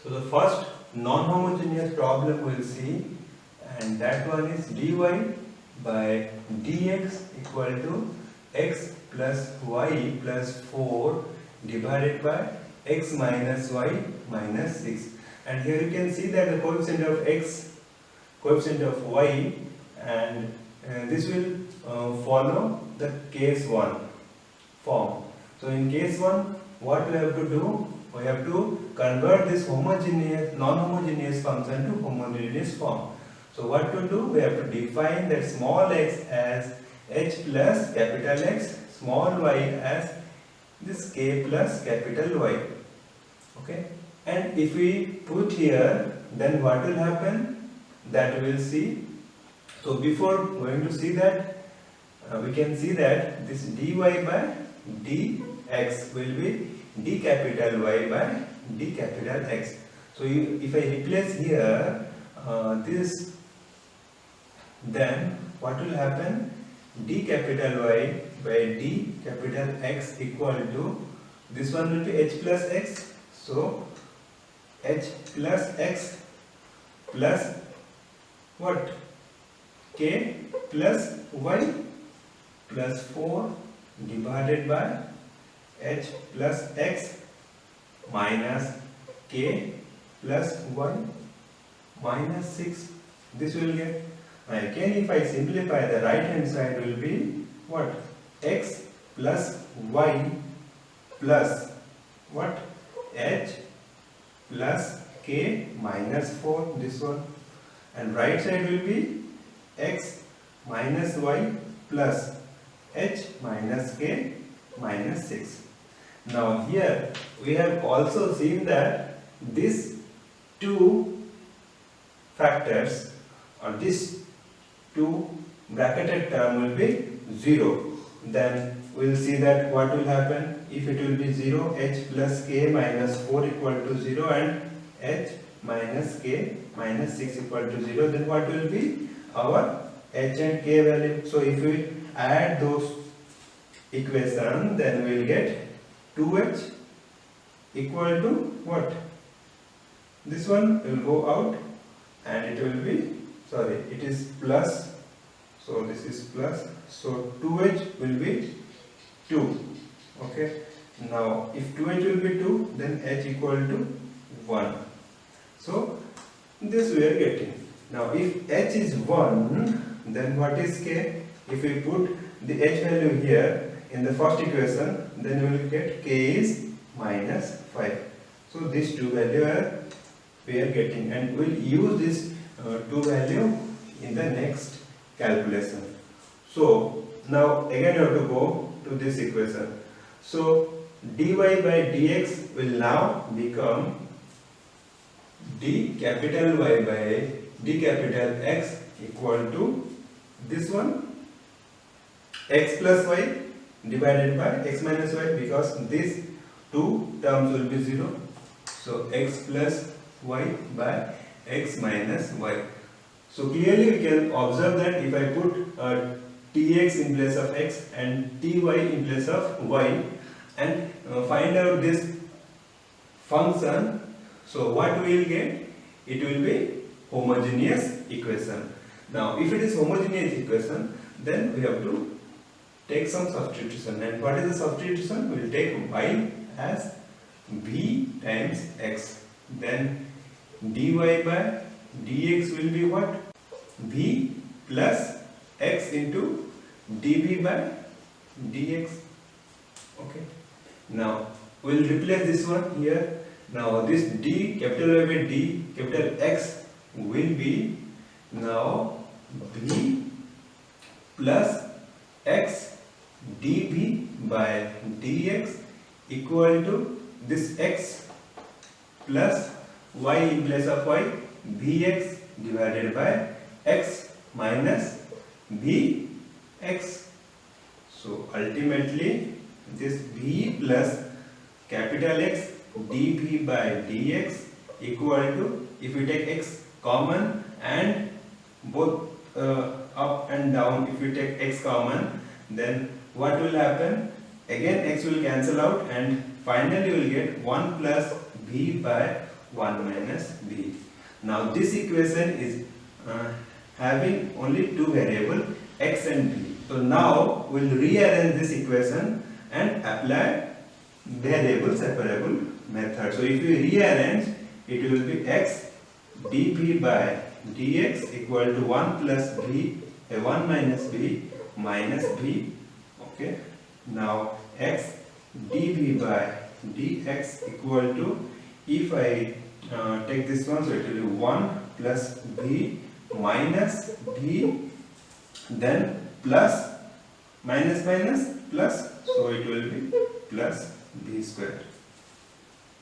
So the first non-homogeneous problem we'll see, and that one is dy by dx equal to x plus y plus 4 divided by x minus y minus 6. And here you can see that the coefficient of x, coefficient of y, and this will follow the case 1 form. So in case 1, what we have to do? We have to convert this homogeneous, non-homogeneous function to homogeneous form. So what to do? We have to define that small x as h plus capital X, small y as this k plus capital Y. Okay? And if we put here, then what will happen? That we will see. So before going to see that, we can see that this dy by dx will be d capital Y by d capital X. So if I replace here this, then what will happen? D capital Y by d capital X equal to, this one will be h plus x. So h plus x plus what? K plus y plus 4 divided by h plus x minus k plus y minus 6. This will get, again if I simplify, the right hand side will be what? X plus y plus what? H plus k minus 4, this one. And right side will be x minus y plus h minus k minus 6. Now here we have also seen that these two factors, or this two bracketed term will be 0. Then we will see that what will happen if it will be 0, h plus k minus 4 equal to 0 and h minus k minus 6 equal to 0. Then what will be our h and k value? So if we add those equations, then we will get 2h equal to what? This one will go out and it will be, sorry, it is plus, so this is plus, so 2h will be 2. Okay, now if 2h will be 2, then h equal to 1. So this we are getting. Now if h is 1, then what is k? If we put the h value here in the first equation, then we will get k is minus 5. So these two values we are getting, and we will use this two value in the next calculation. So now again you have to go to this equation. So dy by dx will now become d capital Y by d capital X equal to this one, x plus y divided by x minus y, because these two terms will be 0. So x plus y by x minus y. So clearly we can observe that if I put tx in place of x and ty in place of y and find out this function, so what we will get? It will be homogeneous equation. Now if it is homogeneous equation, then we have to take some substitution. And what is the substitution? We will take y as v times x. Then dy by dx will be what? V plus x into dv by dx. Okay. Now we will replace this one here. Now this d capital Y by d capital X will be now v plus x dv by dx equal to this x plus y in place of y, vx divided by x minus vx. So ultimately this v plus capital X dv by dx equal to, if we take x common and both up and down, if we take x common, then what will happen? Again x will cancel out and finally we will get 1 plus v by 1 minus b. Now this equation is having only two variables, x and b. So now we will rearrange this equation and apply variable separable method. So if we rearrange, it will be x dp by dx equal to 1 plus b, 1 minus b minus b. Okay. Now x db by dx equal to, if I take this one, so it will be 1 plus b minus b, then plus minus minus plus, so it will be plus b square.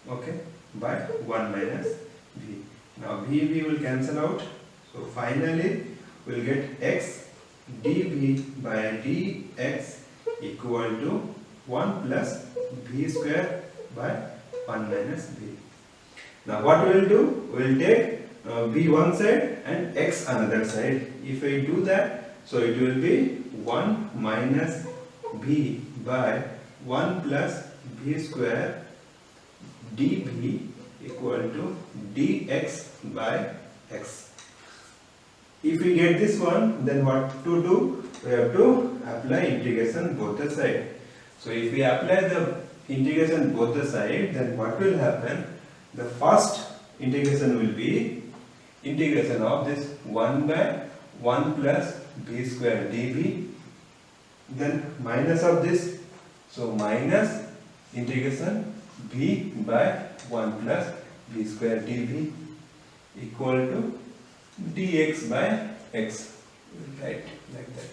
Okay, by 1 minus b. Now b will cancel out, so finally we will get x db by dx equal to 1 plus b square by 1 minus b. Now what we will do? We will take b one side and x another side. If I do that, so it will be 1 minus b by 1 plus b square db equal to dx by x. If we get this one, then what to do? We have to apply integration both the side. So if we apply the integration both the side, then what will happen? The first integration will be integration of this 1 by 1 plus b square db, then minus of this, so minus integration b by 1 plus b square db equal to dx by x. Right, like that.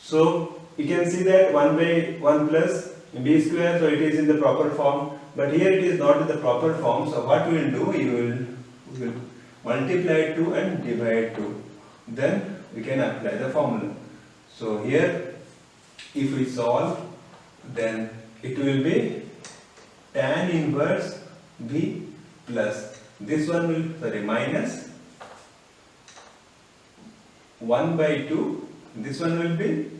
So you can see that 1 by 1 plus b square, so it is in the proper form, but here it is not in the proper form. So what we will do, we will multiply 2 and divide 2, then we can apply the formula. So here if we solve, then it will be tan inverse b plus this one will, minus 1 by 2, this one will be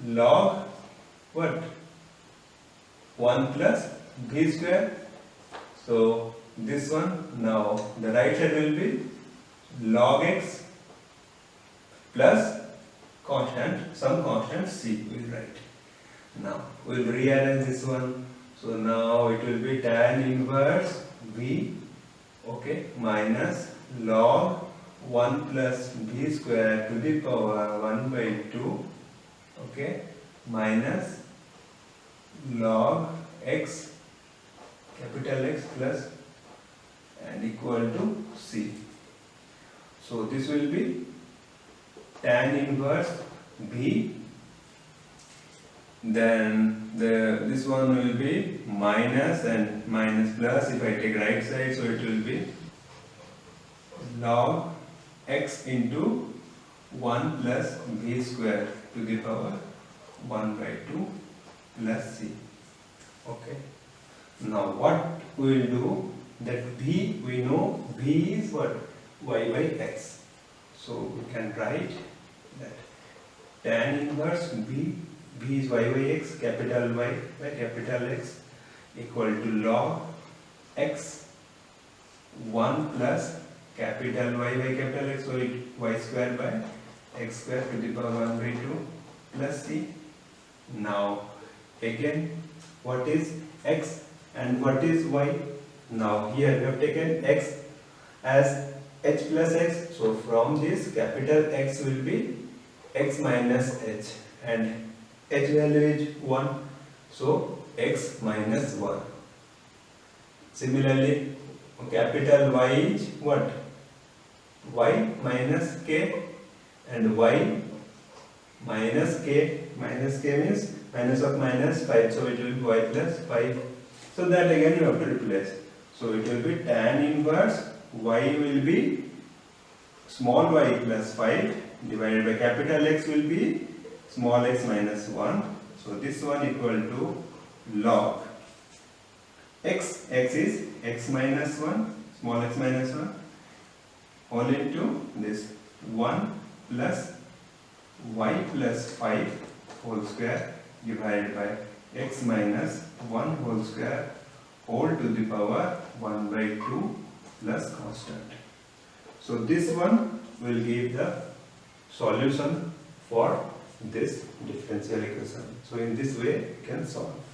log what? 1 plus b square. So this one, now the right side will be log x plus constant, some constant c we will write. Now we will rearrange this one. So now it will be tan inverse b, okay, minus log 1 plus b square to the power 1 by 2, okay, minus log x, capital X plus, and equal to c. So this will be tan inverse b, then this one will be minus and minus plus, if I take right side, so it will be log x into 1 plus b square to the power 1 by 2 plus c. Okay. Now what we will do, that b, we know b is what? Y by x. So we can write that tan inverse b, b is y by x, capital Y by capital X equal to log x 1 plus capital Y by capital X, so it y square by x square to the power 1 by 2 plus c. Now again, what is x and what is y? Now here we have taken x as h plus x, so from this capital X will be x minus h, and h value is 1, so x minus 1. Similarly, capital Y is what? Y minus k, and y minus k means minus of minus 5, so it will be y plus 5. So that again you have to replace. So it will be tan inverse y will be small y plus 5 divided by capital X will be small x minus 1. So this one equal to log x is x minus 1, small x minus 1, all into this 1 plus y plus 5 whole square divided by x minus 1 whole square whole to the power 1 by 2 plus constant. So this one will give the solution for this differential equation. So in this way you can solve.